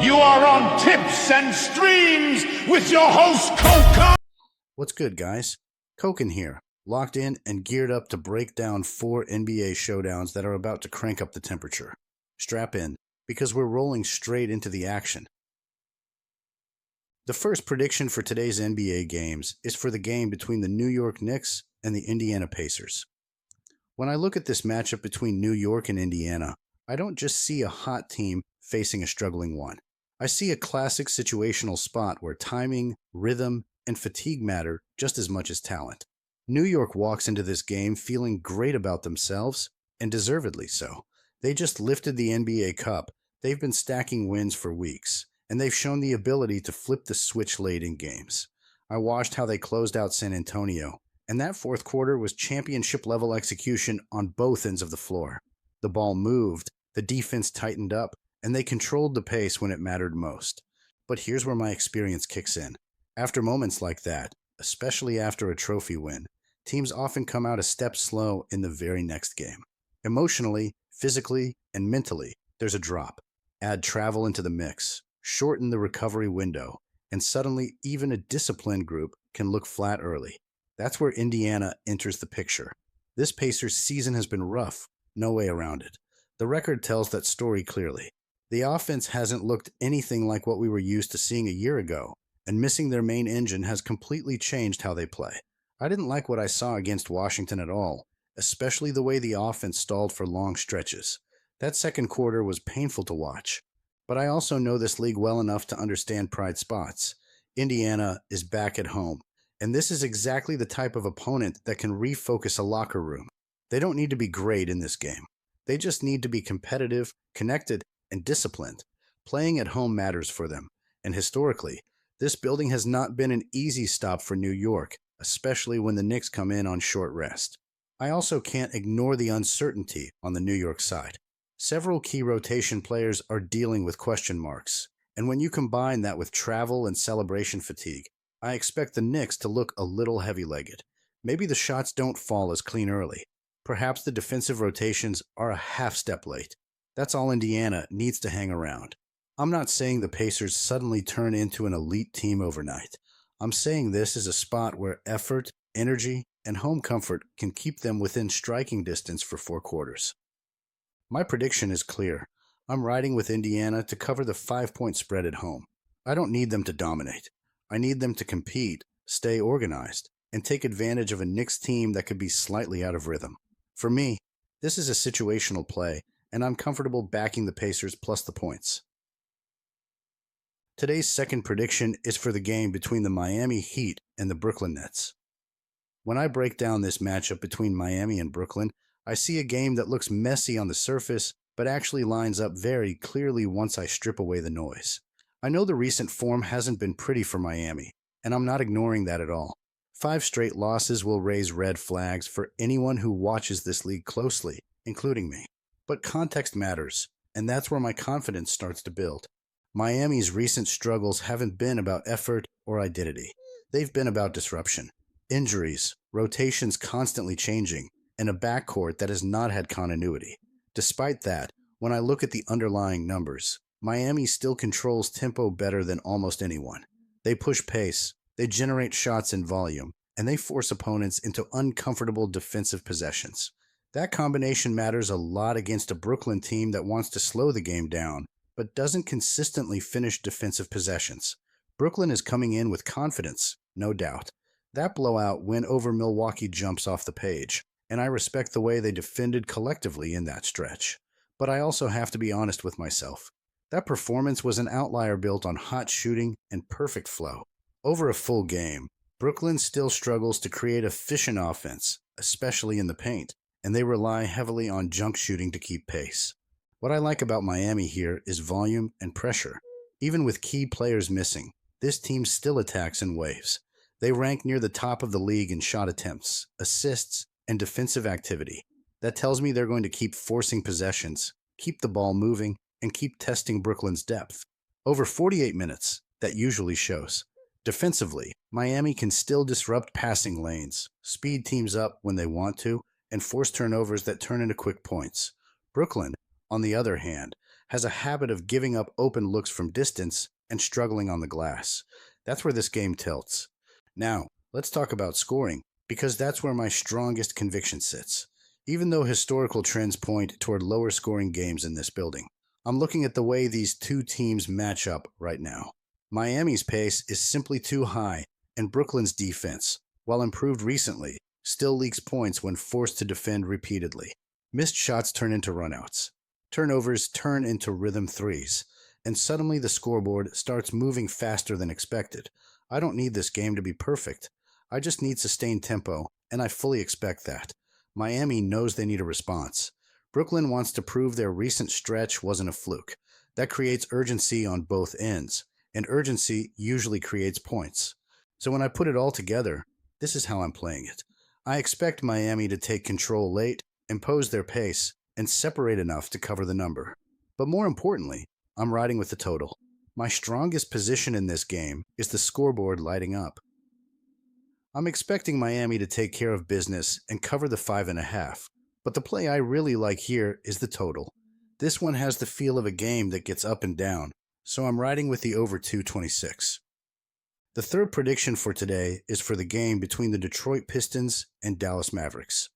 You are on tips and streams with your host, Coca. What's good, guys? Koken here, locked in and geared up to break down 4 NBA showdowns that are about to crank up the temperature. Strap in, because we're rolling straight into the action. The first prediction for today's NBA games is for the game between the New York Knicks and the Indiana Pacers. When I look at this matchup between New York and Indiana, I don't just see a hot team facing a struggling one. I see a classic situational spot where timing, rhythm, and fatigue matter just as much as talent. New York walks into this game feeling great about themselves, and deservedly so. They just lifted the NBA Cup, they've been stacking wins for weeks, and they've shown the ability to flip the switch late in games. I watched how they closed out San Antonio, and that fourth quarter was championship-level execution on both ends of the floor. The ball moved, the defense tightened up, and they controlled the pace when it mattered most. But here's where my experience kicks in. After moments like that, especially after a trophy win, teams often come out a step slow in the very next game. Emotionally, physically, and mentally, there's a drop. Add travel into the mix, shorten the recovery window, and suddenly even a disciplined group can look flat early. That's where Indiana enters the picture. This Pacers season has been rough, no way around it. The record tells that story clearly. The offense hasn't looked anything like what we were used to seeing a year ago, and missing their main engine has completely changed how they play. I didn't like what I saw against Washington at all, especially the way the offense stalled for long stretches. That second quarter was painful to watch. But I also know this league well enough to understand pride spots. Indiana is back at home, and this is exactly the type of opponent that can refocus a locker room. They don't need to be great in this game. They just need to be competitive, connected, and disciplined. Playing at home matters for them, and historically, this building has not been an easy stop for New York, especially when the Knicks come in on short rest. I also can't ignore the uncertainty on the New York side. Several key rotation players are dealing with question marks, and when you combine that with travel and celebration fatigue, I expect the Knicks to look a little heavy-legged. Maybe the shots don't fall as clean early. Perhaps the defensive rotations are a half step late. That's all Indiana needs to hang around. I'm not saying the Pacers suddenly turn into an elite team overnight. I'm saying this is a spot where effort, energy, and home comfort can keep them within striking distance for 4 quarters. My prediction is clear. I'm riding with Indiana to cover the 5-point spread at home. I don't need them to dominate. I need them to compete, stay organized, and take advantage of a Knicks team that could be slightly out of rhythm. For me, this is a situational play, and I'm comfortable backing the Pacers plus the points. Today's second prediction is for the game between the Miami Heat and the Brooklyn Nets. When I break down this matchup between Miami and Brooklyn, I see a game that looks messy on the surface, but actually lines up very clearly once I strip away the noise. I know the recent form hasn't been pretty for Miami, and I'm not ignoring that at all. 5 straight losses will raise red flags for anyone who watches this league closely, including me. But context matters, and that's where my confidence starts to build. Miami's recent struggles haven't been about effort or identity. They've been about disruption, injuries, rotations constantly changing, and a backcourt that has not had continuity. Despite that, when I look at the underlying numbers, Miami still controls tempo better than almost anyone. They push pace, they generate shots in volume, and they force opponents into uncomfortable defensive possessions. That combination matters a lot against a Brooklyn team that wants to slow the game down, but doesn't consistently finish defensive possessions. Brooklyn is coming in with confidence, no doubt. That blowout win over Milwaukee jumps off the page, and I respect the way they defended collectively in that stretch. But I also have to be honest with myself. That performance was an outlier built on hot shooting and perfect flow. Over a full game, Brooklyn still struggles to create efficient offense, especially in the paint, and they rely heavily on junk shooting to keep pace. What I like about Miami here is volume and pressure. Even with key players missing, this team still attacks in waves. They rank near the top of the league in shot attempts, assists, and defensive activity. That tells me they're going to keep forcing possessions, keep the ball moving, and keep testing Brooklyn's depth. Over 48 minutes, that usually shows. Defensively, Miami can still disrupt passing lanes, speed teams up when they want to, and force turnovers that turn into quick points. Brooklyn, on the other hand, has a habit of giving up open looks from distance and struggling on the glass. That's where this game tilts. Now, let's talk about scoring, because that's where my strongest conviction sits. Even though historical trends point toward lower scoring games in this building, I'm looking at the way these two teams match up right now. Miami's pace is simply too high, and Brooklyn's defense, while improved recently, still leaks points when forced to defend repeatedly. Missed shots turn into runouts. Turnovers turn into rhythm threes, and suddenly the scoreboard starts moving faster than expected. I don't need this game to be perfect. I just need sustained tempo, and I fully expect that. Miami knows they need a response. Brooklyn wants to prove their recent stretch wasn't a fluke. That creates urgency on both ends, and urgency usually creates points. So when I put it all together, this is how I'm playing it. I expect Miami to take control late, impose their pace, and separate enough to cover the number. But more importantly, I'm riding with the total. My strongest position in this game is the scoreboard lighting up. I'm expecting Miami to take care of business and cover the 5.5, but the play I really like here is the total. This one has the feel of a game that gets up and down, so I'm riding with the over 226. The third prediction for today is for the game between the Detroit Pistons and Dallas Mavericks.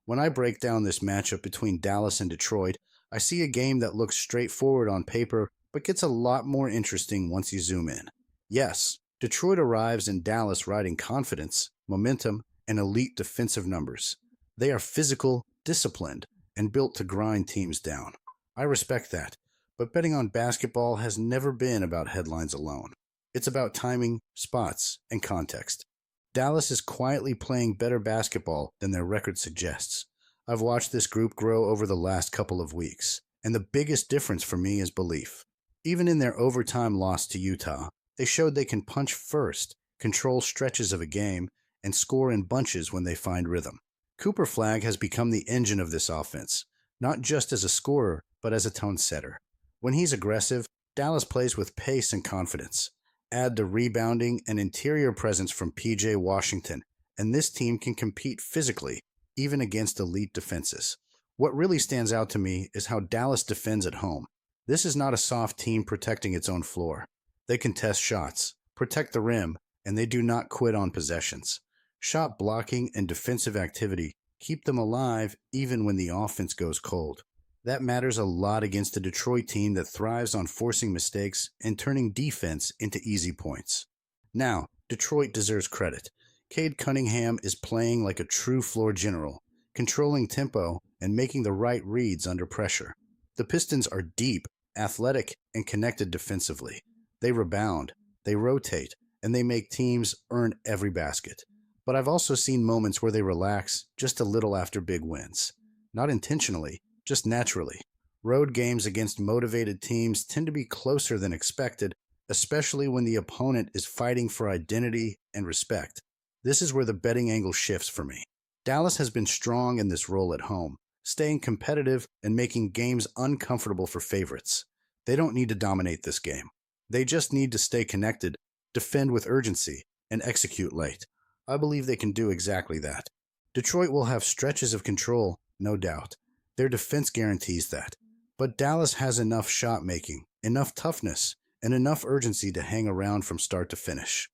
When I break down this matchup between Dallas and Detroit, I see a game that looks straightforward on paper, but gets a lot more interesting once you zoom in. Yes, Detroit arrives in Dallas riding confidence, momentum, and elite defensive numbers. They are physical, disciplined, and built to grind teams down. I respect that, but betting on basketball has never been about headlines alone. It's about timing, spots, and context. Dallas is quietly playing better basketball than their record suggests. I've watched this group grow over the last couple of weeks, and the biggest difference for me is belief. Even in their overtime loss to Utah, they showed they can punch first, control stretches of a game, and score in bunches when they find rhythm. Cooper Flagg has become the engine of this offense, not just as a scorer, but as a tone setter. When he's aggressive, Dallas plays with pace and confidence. Add the rebounding and interior presence from P.J. Washington, and this team can compete physically, even against elite defenses. What really stands out to me is how Dallas defends at home. This is not a soft team protecting its own floor. They contest shots, protect the rim, and they do not quit on possessions. Shot blocking and defensive activity keep them alive even when the offense goes cold. That matters a lot against a Detroit team that thrives on forcing mistakes and turning defense into easy points. Now, Detroit deserves credit. Cade Cunningham is playing like a true floor general, controlling tempo and making the right reads under pressure. The Pistons are deep, athletic, and connected defensively. They rebound, they rotate, and they make teams earn every basket. But I've also seen moments where they relax just a little after big wins. Not intentionally, just naturally. Road games against motivated teams tend to be closer than expected, especially when the opponent is fighting for identity and respect. This is where the betting angle shifts for me. Dallas has been strong in this role at home, staying competitive and making games uncomfortable for favorites. They don't need to dominate this game. They just need to stay connected, defend with urgency, and execute late. I believe they can do exactly that. Detroit will have stretches of control, no doubt. Their defense guarantees that. But Dallas has enough shot making, enough toughness, and enough urgency to hang around from start to finish.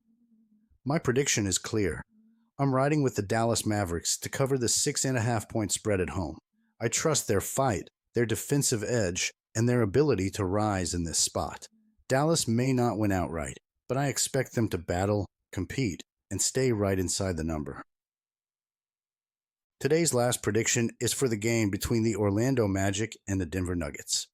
My prediction is clear. I'm riding with the Dallas Mavericks to cover the 6.5-point spread at home. I trust their fight, their defensive edge, and their ability to rise in this spot. Dallas may not win outright, but I expect them to battle, compete, and stay right inside the number. Today's last prediction is for the game between the Orlando Magic and the Denver Nuggets.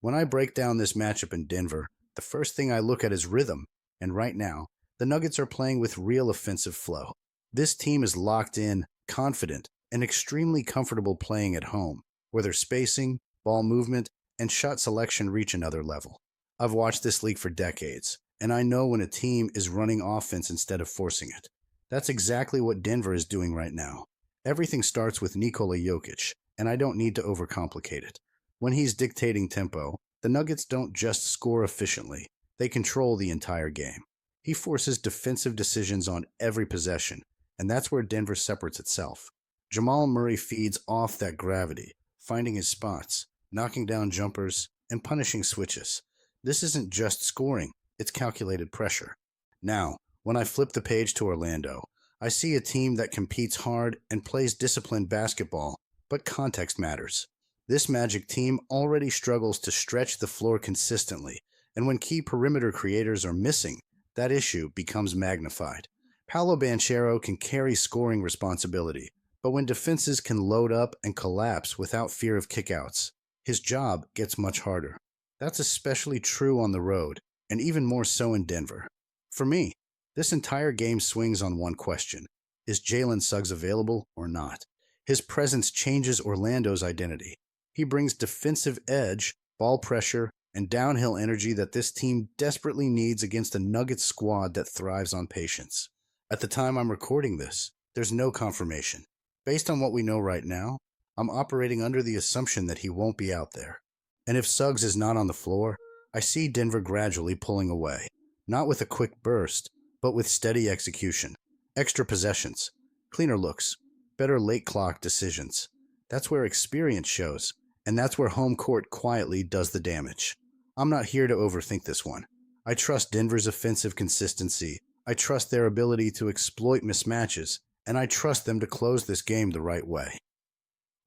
When I break down this matchup in Denver, the first thing I look at is rhythm, and right now, the Nuggets are playing with real offensive flow. This team is locked in, confident, and extremely comfortable playing at home, where their spacing, ball movement, and shot selection reach another level. I've watched this league for decades, and I know when a team is running offense instead of forcing it. That's exactly what Denver is doing right now. Everything starts with Nikola Jokic, and I don't need to overcomplicate it. When he's dictating tempo, the Nuggets don't just score efficiently, they control the entire game. He forces defensive decisions on every possession, and that's where Denver separates itself. Jamal Murray feeds off that gravity, finding his spots, knocking down jumpers, and punishing switches. This isn't just scoring, it's calculated pressure. Now, when I flip the page to Orlando, I see a team that competes hard and plays disciplined basketball, but context matters. This Magic team already struggles to stretch the floor consistently, and when key perimeter creators are missing, that issue becomes magnified. Paolo Banchero can carry scoring responsibility, but when defenses can load up and collapse without fear of kickouts, his job gets much harder. That's especially true on the road, and even more so in Denver. For me, this entire game swings on one question: is Jalen Suggs available or not? His presence changes Orlando's identity. He brings defensive edge, ball pressure, and downhill energy that this team desperately needs against a Nuggets squad that thrives on patience. At the time I'm recording this, there's no confirmation. Based on what we know right now, I'm operating under the assumption that he won't be out there. And if Suggs is not on the floor, I see Denver gradually pulling away, not with a quick burst, but with steady execution, extra possessions, cleaner looks, better late clock decisions. That's where experience shows, and that's where home court quietly does the damage. I'm not here to overthink this one. I trust Denver's offensive consistency, I trust their ability to exploit mismatches, and I trust them to close this game the right way.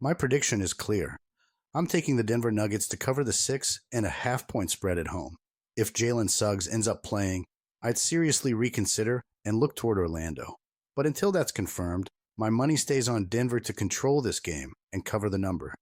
My prediction is clear. I'm taking the Denver Nuggets to cover the 6.5-point spread at home. If Jalen Suggs ends up playing, I'd seriously reconsider and look toward Orlando. But until that's confirmed, my money stays on Denver to control this game and cover the number.